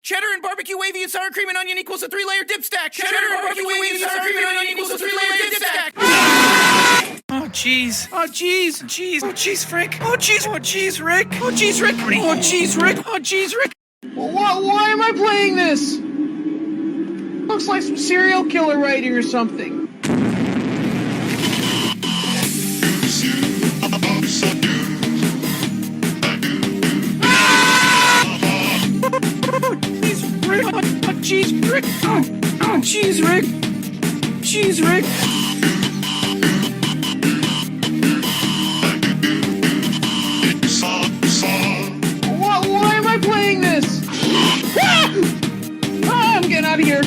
Cheddar and barbecue wavy and sour cream and onion equals a 3-layer dip stack. Cheddar and barbecue wavy and sour cream and onion equals a 3-layer dip stack. Oh, jeez. Oh, jeez. Jeez. Oh, jeez, Frick. Oh, jeez. Oh, jeez, Rick. Oh, jeez, Rick. Oh, jeez, Rick. Oh, jeez, Rick. Why am I playing this? Looks like some serial killer writing or something. Jeez, Rick! Oh, jeez, Rick! Jeez, Rick! Why am I playing this? I'm getting out of here.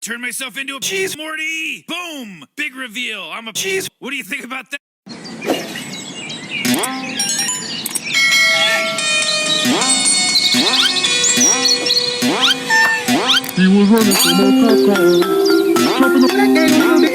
Turn myself into a cheese, Morty! Boom! Big reveal. I'm a cheese. What do you think about that? He was running from a taco, jumping up and down the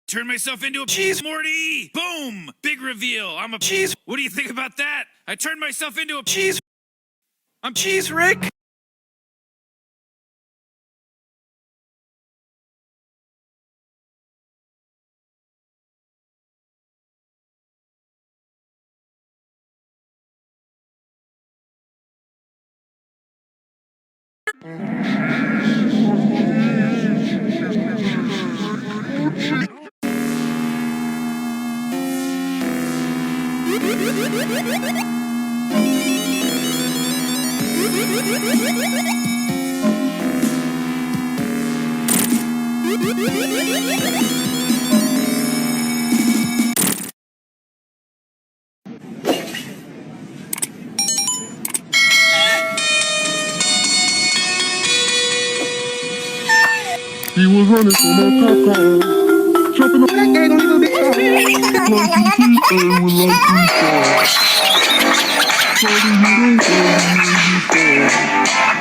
Turn myself into a cheese, Morty! Boom! Big reveal. I'm a cheese. What do you think about that? I turned myself into a cheese. I'm cheese, Rick! He was running from a taco, jumping up and down the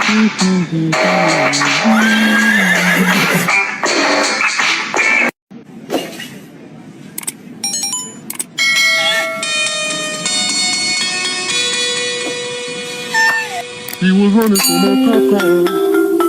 He was running from a cop car.